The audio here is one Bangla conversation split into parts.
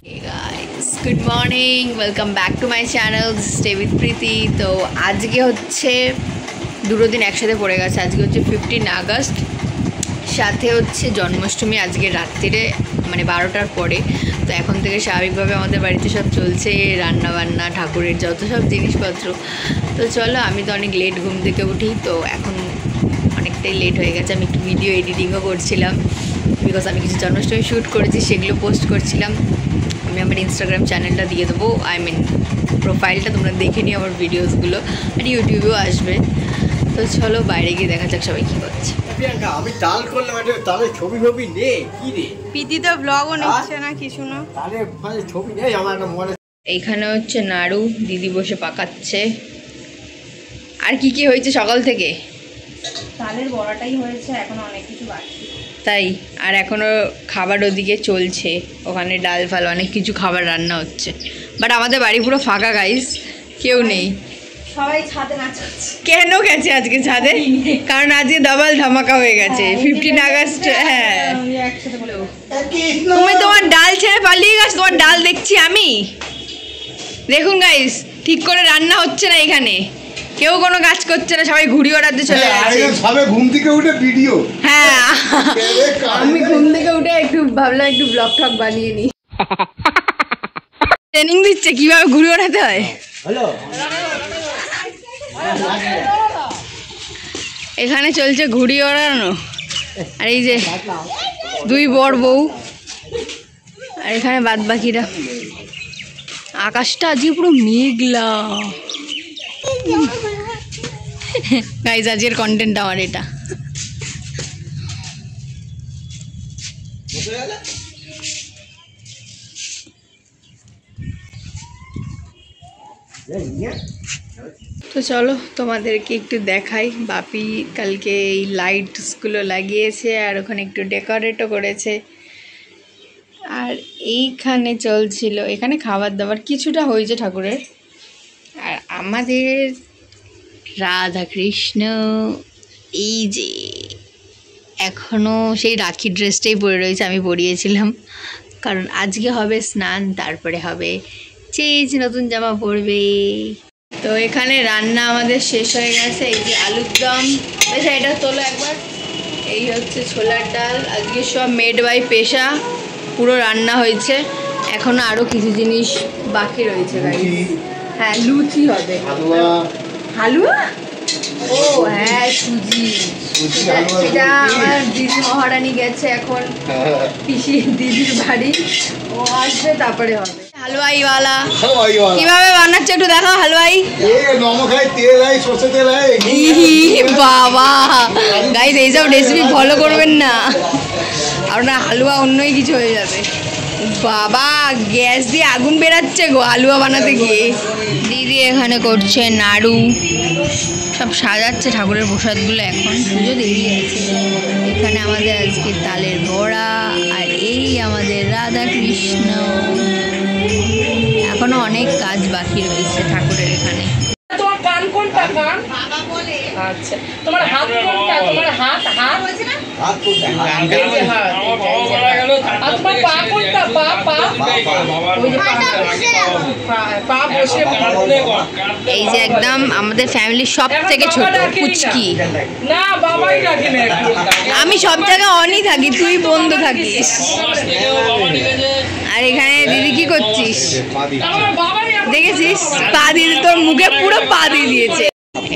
Hey guys, good morning. Welcome back to my channel. Stay with Preeti. তো আজকে হচ্ছে দুটো দিন একসাথে পড়ে গেছে। আজকে হচ্ছে 15 আগস্ট, সাথে হচ্ছে জন্মাষ্টমী আজকে রাত্রিরে মানে 12টার পরে। তো এখন থেকে স্বাভাবিকভাবে আমাদের বাড়িতে সব চলছে, রান্না বান্না, ঠাকুরের যত সব জিনিসপত্র। তো চলো, আমি তো অনেক লেট ঘুম থেকে উঠি, তো এখন অনেকটাই লেট হয়ে গেছে। আমি একটু ভিডিও এডিটিংও করছিলাম, বিকজ আমি কিছু জন্মাষ্টমী শ্যুট করেছি, সেগুলো পোস্ট করছিলাম। আমি আমার ইনস্টাগ্রাম চ্যানেলটা দিয়ে দেবো, প্রোফাইলটা তোমরা দেখে নিও আমার ভিডিওসগুলো, আর ইউটিউবেও আসবে। তো চলো বাইরে গিয়ে দেখা যাক সবাই কী করছে। আমি তাল করলাম, একটা তালের ছবি ছবি নেই কি রে, পিতি তো ব্লগও নিচ্ছে না কিছু না, তালের ছবি নেই আমার একটা মনে। এইখানে হচ্ছে নাড়ু, দিদি বসে পাকাচ্ছে। আর কি কি হয়েছে সকাল থেকে? তালের বড়াটাই হয়েছে, এখন অনেক কিছু বাকি। তাই, আর এখনও খাবার ওদিকে চলছে, ওখানে ডাল ফাল অনেক কিছু খাবার রান্না হচ্ছে। বাট আমাদের বাড়ি পুরো ফাঁকা গাইস, কেউ নেই। সবাই ছাদে নাচাচ্ছে। কেন গেছে আজকে ছাদে? কারণ আজকে ডাবল ধামাকা হয়ে গেছে 15 আগস্ট। হ্যাঁ, তুমি তোমার ডাল ছেড়ে পালিয়ে গেছো, তোমার ডাল দেখছি আমি। দেখুন গাইস, ঠিক করে রান্না হচ্ছে না এখানে, কেউ কোনো কাজ করছে না, সবাই ঘুড়ি ওড়াতে চলে গেছে। সবাই ঘুম থেকে উঠে ভিডিও। হ্যাঁ, আমি ঘুম থেকে উঠে একটু ভাবলাম একটু ব্লগ টক বানিয়ে নিই। ট্রেনিং দিচ্ছে কিভাবে ঘুড়ি ওড়াতে হয়। হ্যালো, এখানে চলছে ঘুড়ি ওড়ানো, আর এই যে দুই বড় বউ, আর এখানে বাদ বাকিরা। আকাশটা আজকে পুরো মেঘলা গাইজ, আজকের কন্টেন্ট আমার এটা। তো চলো তোমাদেরকে একটু দেখাই। বাপি কালকে এই লাইটসগুলো লাগিয়েছে, আর ওখানে একটু ডেকোরেটও করেছে। আর এইখানে চলছিল, এখানে খাবার দাবার কিছুটা হয়েছে ঠাকুরের। আর আমাদের রাধা কৃষ্ণ এই যে এখনও সেই রাখি ড্রেসটাই পরে রয়েছে, আমি পরিয়েছিলাম। কারণ আজকে হবে স্নান, তারপরে হবে চেঞ্জ, নতুন জামা পরবে। তো এখানে রান্না আমাদের শেষ হয়ে গেছে। এই যে আলুর দম, আচ্ছা এটা তোলো একবার। এই হচ্ছে ছোলার ডাল, আজকে সব মেড বাই পেশা, পুরো রান্না হয়েছে। এখনও আরও কিছু জিনিস বাকি রয়েছে গাইস। হ্যাঁ, লুচি হবে। হালুয়া, ও হ্যাঁ, সুজি। সেটা আমার দিদি মহারানী গেছে এখন পিসি দিদির বাড়ি, ও আসবে তারপরে হবে। হালুয়াইওয়ালা কিভাবে বানাচ্ছে একটু দেখো। হালুয়াই বাবা গাইস, এইসব রেসিপি ফলো করবেন না, আপনার হালুয়া অন্যই কিছু হয়ে যাবে। বাবা গ্যাস দিয়ে আগুন বেরাচ্ছে গো হালুয়া বানাতে গিয়ে। দিদি এখানে করছে নাড়ু, সব সাজাচ্ছে ঠাকুরের প্রসাদগুলো। এখন পুজো দেরি আছে। এখানে আমাদের আজকে তালের বড়া, আর এই আমাদের রাধা কৃষ্ণ। এখনো অনেক কাজ বাকি রয়েছে ঠাকুরের এখানে। তোমার কান কোনটা? কান বাবা বলে। আচ্ছা, তোমার হাত কোনটা? তোমার হাত হাত হচ্ছে না, হাত কোনটা? এই যে হাত। আমার বাবা মারা গেল। আর তোমার পা কোনটা? পা পা ওই যে পা বসে কাটলে কর। এই যে একদম আমাদের ফ্যামিলির সব থেকে ছোট পুচকি। না বাবাই রাখে না, আমি সব জায়গায় অনই থাকি, তুই বন্ধ থাকিস। আর এখানে দিদি কি করছিস দেখেছিস? পা দিয়ে তোর মুখে পুরো পা দিয়ে দিয়েছে।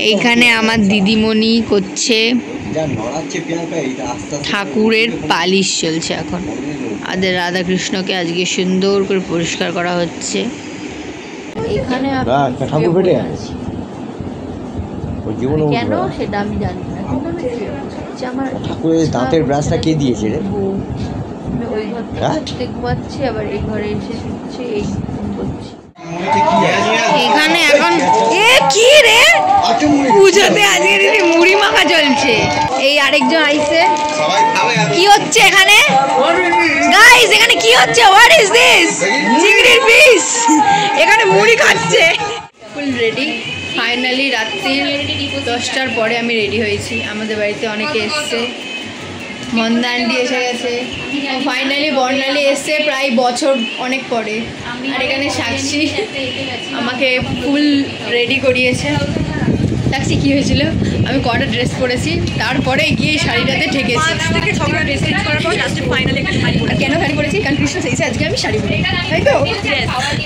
এইখানে আমার দিদিমণি করছে ঠাকুরের পালিশ, চলছে এখন। আমাদের রাধাকৃষ্ণকে আজকে সুন্দর করে পরিষ্কার করা হচ্ছে। এখানে কেন সেটা আমি জানি না, আমার ঠাকুরের দাঁতের ব্রাশটা কে দিয়েছে রে? ওই ঘরটা ঘুমাচ্ছে, আবার এই ঘরে এসে শুচ্ছে, এই করছে। এখানে এখন কি রে পুজোতে আজকে দিদি মুড়ি মাখা চলছে। এই আরেকজন আইছে, কি হচ্ছে এখানে গাইস? এখানে কি হচ্ছে? What is this? চিংড়ির পিস এখানে মুড়ি খাচ্ছে। Full ready. ফাইনালি রাত্রি 10টার পরে আমি রেডি হয়েছি। আমাদের বাড়িতে অনেকে এসছে, মন্দা আন্টি এসে গেছে, ফাইনালি বর্ণালী এসছে প্রায় বছর অনেক পরে। আর এখানে সাক্ষী আমাকে ফুল রেডি করিয়েছে। সাক্ষী কী হয়েছিল, আমি কটা ড্রেস পরেছি, তারপরে গিয়ে শাড়িটাতে ঠেকেছি। আর কেন শাড়ি পরেছি, কারণ কৃষ্ণ সেইছে আজকে আমি শাড়ি পরি, তাই তো।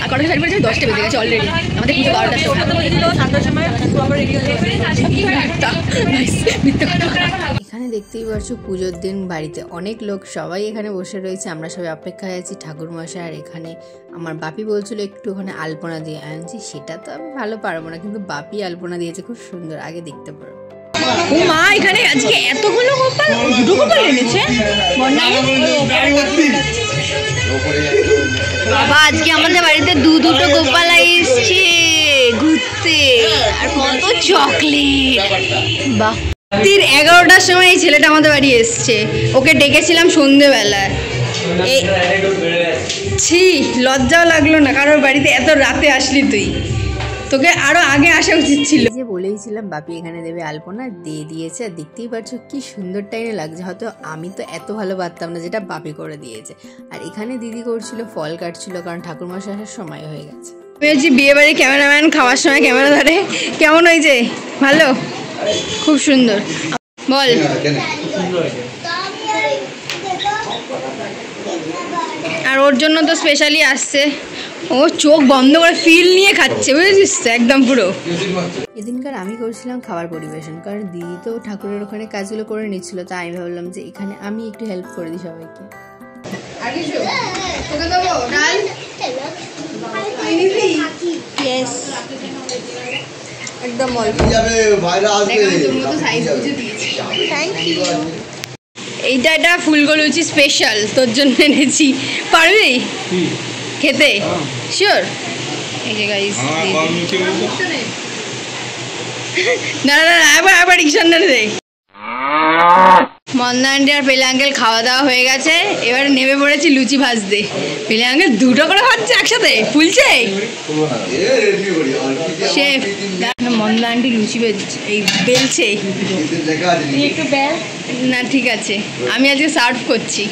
আর কটা শাড়ি পরেছি, 10টা বেজে গেছে অলরেডি, আমাদের পুজো 12টার সময়। এখানে দেখতেই পাচ্ছ পুজোর দিন বাড়িতে অনেক লোক, সবাই এখানে বসে রয়েছে, আমরা সবাই অপেক্ষায় আছি ঠাকুরমশাই। আর এখানে আমার বাপি বলছিল একটু ওখানে আলপনা দিয়ে আনছি, সেটা তো আমি ভালো পারবো না, কিন্তু বাপি আলপনা দিয়েছে খুব সুন্দর, আগে দেখতে পারো। ও মা, এখানে আজকে এতগুলো গোপাল, দুটো গোপাল এনেছে বাবা। আজকে আমাদের বাড়িতে দুটো গোপাল এসছে ঘুরতে, আর কত চকলেট। বাহ, 11টার সময় এই ছেলেটা আমাদের বাড়ি এসছে, ওকে ডেকেছিলাম সন্ধেবেলায়। ছি, লজ্জাও লাগলো না, কারোর বাড়িতে এত রাতে আসলি তুই, তোকে আরো আগে আসা উচিত ছিল। যে বলেইছিলাম বাপি এখানে দেবে আলপনা, দিয়ে দিয়েছে। আর দেখতেই পাচ্ছ কি সুন্দর টাইমে লাগছে, হয়তো আমি তো এত ভালো পারতাম না যেটা বাপি করে দিয়েছে। আর এখানে দিদি করছিল ফল কাটছিল, কারণ ঠাকুরমশাই আসার সময় হয়ে গেছে। আমি হচ্ছি বিয়ে বাড়ি ক্যামেরাম্যান, খাওয়ার সময় ক্যামেরা ধরে। কেমন হয়েছে? ভালো, খুব সুন্দর। বল। আর ওর জন্য তো স্পেশালি আসছে, ও চোখ বন্ধ করে ফিল নিয়ে খাচ্ছে, বুঝেছিস তো, একদম পুরো। এদিনকার আমি করছিলাম খাবার পরিবেশন, কারণ দিদি তো ঠাকুরের ওখানে কাজগুলো করে নিচ্ছিল, তাই আমি ভাবলাম যে এখানে আমি একটু হেল্প করে দিই সবাইকে। একদম এইটা এটা ফুলকো লুচি স্পেশাল তোর জন্য এনেছি, পারবি খেতে? শিওর? এই যে গাইস, না না না, আবার রিকশন দে। মন্দা আন্টি আর পেলে আঙ্কেল খাওয়া দাওয়া হয়ে গেছে, এবার নেমে পড়েছি লুচি ভাজতে। পেলে আঙ্কেল দুটো করে ভাজছে একসাথে, ফুলছে। শেফ মন্দা আন্টি লুচি বেলছে না, ঠিক আছে, আমি আজকে সার্ভ করছি।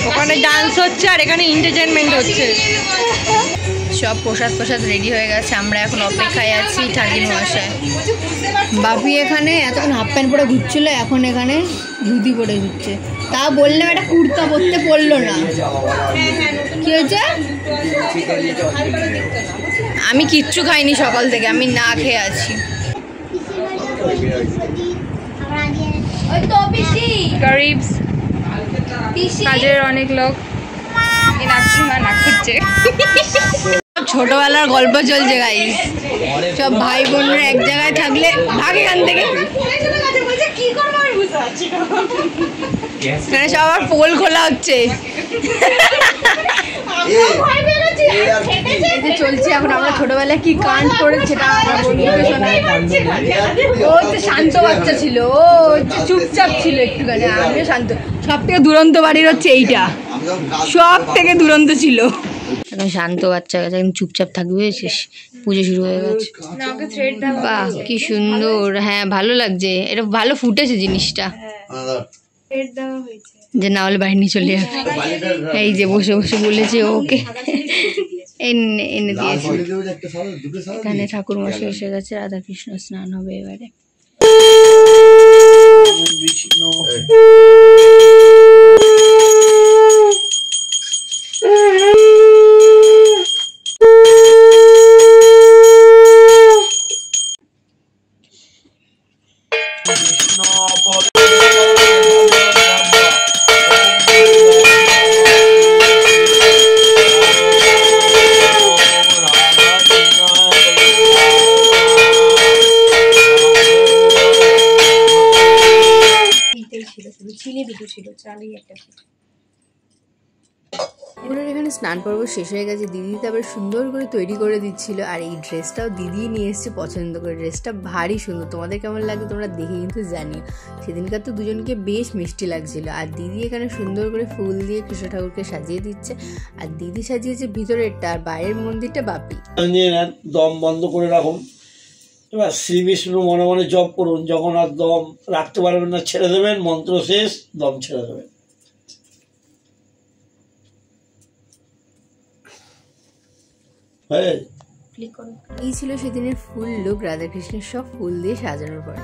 ওখানে ডান্স হচ্ছে আর এখানে এন্টারটেইনমেন্ট হচ্ছে। সব প্রসাদ রেডি হয়ে গেছে, আমরা এখন অপেক্ষায় আছি ঠাকুর মশাই। বাপি এখানে এতক্ষণ হাফ প্যান্ট পরে ঘুরছিল, এখন এখানে ধুতি পরে ঘুরছে। তা বললাম একটা কুর্তা পরতে পড়লো না, কি হয়েছে? আমি কিচ্ছু খাইনি সকাল থেকে, আমি না খেয়ে আছি। কাজের অনেক লোক ছোটবেলার গল্প চলছে গাইস, সব ভাই বোনরা এক জায়গায় থাকলে ভাগ এখান থেকে, সবার পোল খোলা হচ্ছে। চলছে এখন, আমরা ছোটবেলায় কি কাণ্ড করেছে ও তো শান্ত বাচ্চা ছিল, ও চুপচাপ ছিল একটুখানি, আমিও শান্ত। সব থেকে দুরন্ত বাড়ির হচ্ছে এইটা, সব থেকে দুরন্ত ছিল। এখন শান্ত বাচ্চা গেছে, এখন চুপচাপ থাকবে, বুঝেছিস? পুজো শুরু হয়ে গেছে। বাহ কি সুন্দর, হ্যাঁ ভালো লাগছে, এটা ভালো ফুটেছে জিনিসটা, যে না হলে বাহিনী চলে যাবে। এই যে বসে বসে বলেছে ওকে এনে দিয়েছে। এখানে ঠাকুর মশাই এসে গেছে, রাধা কৃষ্ণ স্নান হবে এবারে। ওনার এখানে স্নান পর্ব শেষ হয়ে গেছে। দিদি তারপরে সুন্দর করে তৈরি করে দিচ্ছিল, আর এই ড্রেসটাও দিদি নিয়ে এসছে পছন্দ করে। ড্রেসটা ভারী সুন্দর, তোমাদের কেমন লাগে তোমরা দেখে কিন্তু জানিও। সেদিনকার তো দুজনকে বেশ মিষ্টি লাগছিল। আর দিদি এখানে সুন্দর করে ফুল দিয়ে কৃষ্ণ ঠাকুরকে সাজিয়ে দিচ্ছে, আর দিদি সাজিয়েছে ভিতরেরটা, আর বাইরের মন্দিরটা বাপি। দম বন্ধ করে রাখুন, এবার শ্রী বিষ্ণু মনে মনে জপ করুন। যখন আর দম রাখতে পারবেন না ছেড়ে দেবেন, মন্ত্র শেষ, দম ছেড়ে দেবেন। এই ছিল সেদিনের ফুল লুক রাধাকৃষ্ণের সব ফুল দিয়ে সাজানোর পরে।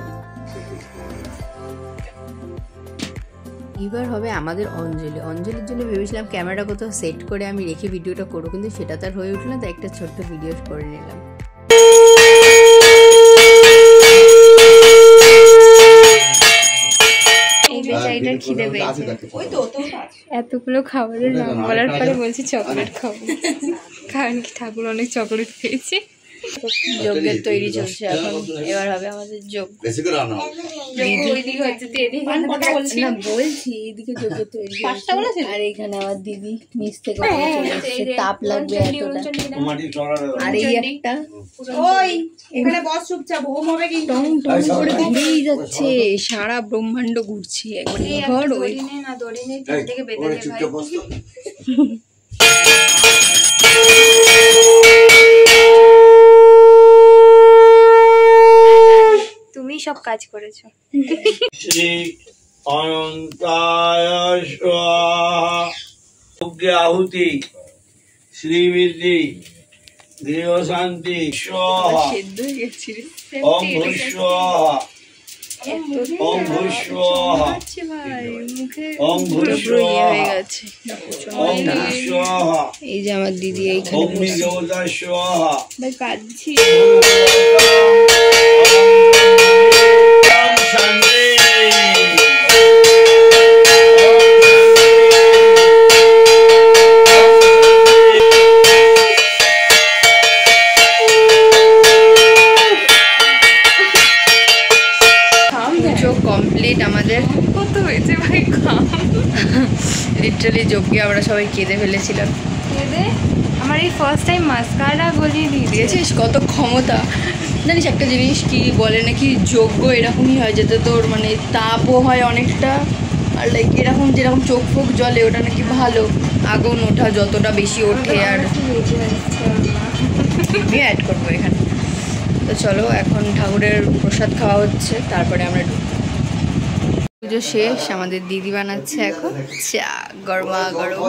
এবার হবে আমাদের অঞ্জলি। অঞ্জলির জন্য ভেবেছিলাম ক্যামেরাটা কোথাও সেট করে আমি রেখে ভিডিওটা করবো, কিন্তু সেটা তো আর হয়ে উঠলো না, তাই একটা ছোট্ট ভিডিও করে নিলাম। খিদে পেয়েছে, এতগুলো খাবারের নাম বলার পরে বলছি চকলেট খাবো, কারণ কি ঠাকুর অনেক চকলেট পেয়েছে। যজ্ঞের তৈরি চলছে এখন, এবার হবে আমাদের যজ্ঞ। বলছি এইদিকে যজ্ঞের তৈরি, আর এখানে আমার দিদি নিচ থেকে তাপ লাগবে এতটা, আর এই একটা টং টং করে ঘুরেই যাচ্ছে, সারা ব্রহ্মাণ্ড ঘুরছে একবার ঘর। ওই তুমি সব কাজ করেছো। শ্রী অনন্তায় স্বাহা। আহুতি শ্রীবৃদ্ধি গৃহ শান্তি স্বাহা। ওম ভূ স্বাহা, ওম ভূ স্বাহা, ওম ভূ স্বাহা, ওম ভূ স্বাহা। এই যে আমার দিদি এইখানে অগ্নি দেবতা স্বাহা। ভাই কাঁদছি। কমপ্লিট আমাদের। কত হয়েছে ভাই খাম, লিটারালি যজ্ঞে আমরা সবাই কেঁদে ফেলেছিলাম। কেঁদে আমার এই ফার্স্ট টাইম মাস্কারা গলিয়ে দিয়ে দিয়েছিস। কত ক্ষমতা জানিস, একটা জিনিস কি বলে নাকি যজ্ঞ এরকমই হয়, যাতে তোর মানে তাপও হয় অনেকটা, আর লাইক এরকম যেরকম চোখ ফোক জ্বলে ওটা নাকি ভালো, আগুন ওঠা যতটা বেশি ওঠে। আর আমি অ্যাড করবো এখানে। তো চলো এখন ঠাকুরের প্রসাদ খাওয়া হচ্ছে, তারপরে আমরা পুজো শেষ। আমাদের দিদি বানাচ্ছে এখন চা, গরমা গরম।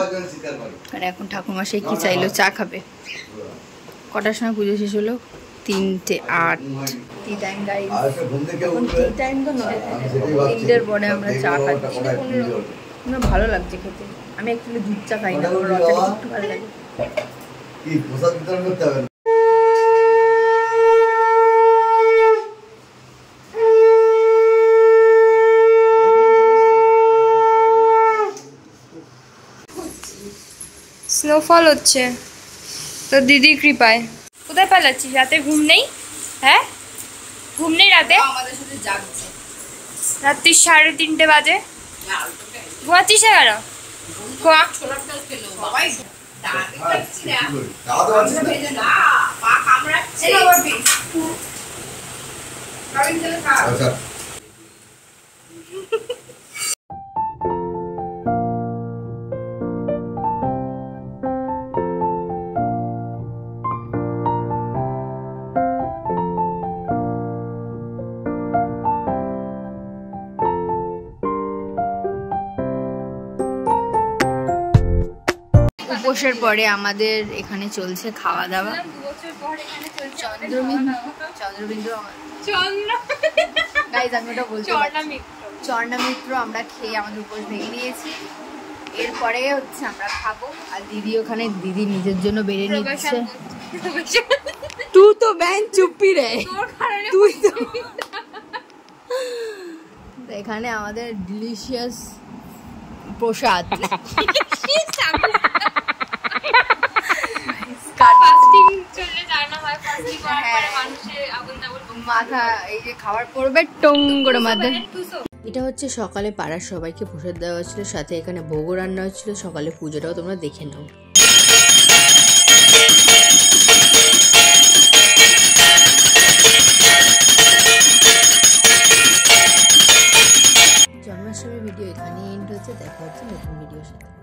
আর এখন ঠাকুরমশাই কি চাইলো, চা খাবে। কটার সময় পুজো শেষ হলো? 3:08। টি টাইম গাইস, এখন টি টাইম তো নয়, 3টের পরে আমরা চা খাচ্ছি। কোনো ভালো লাগছে খেতে। আমি অ্যাকচুয়ালি দুধ চা খাই না, আমার রসাটা একটু ভালো লাগে। স্নোফল হচ্ছে তো দিদির কৃপায়। কোথায় পালাচ্ছিস? রাতে ঘুম নেই? হ্যাঁ ঘুম নেই রাতে? আমাদের সাথে জাগছে, রাত্রি 3:30 বাজে। ঘুমাচ্ছিস না কেন? উপোসের পরে আমাদের এখানে চলছে খাওয়া দাওয়া। চন্দ্রবিন্দু গাইজ আমি ওটা বলছি, চর্ণা মিত্র আমরা খেয়ে আমাদের উপোস ভেঙে নিয়েছি। এরপরে হচ্ছে আমরা খাবো, আর দিদি ওখানে দিদি নিজের জন্য বেড়ে নিচ্ছে। তুই তো ব্যান চুপি রে, তুই তো। এখানে আমাদের ডিলিশিয়াস প্রসাদ। মাথা এই যে খাবার পড়বে টং করে মাথা। এটা হচ্ছে সকালে পাড়ার সবাইকে প্রসাদ দেওয়া হচ্ছিল, সাথে এখানে ভোগও রান্না হচ্ছিল। সকালে পুজোটাও তোমরা দেখে নাও। জন্মাষ্টমীর ভিডিও এখানেই এন্ড হচ্ছে। দেখা হচ্ছে নতুন ভিডিওর সাথে।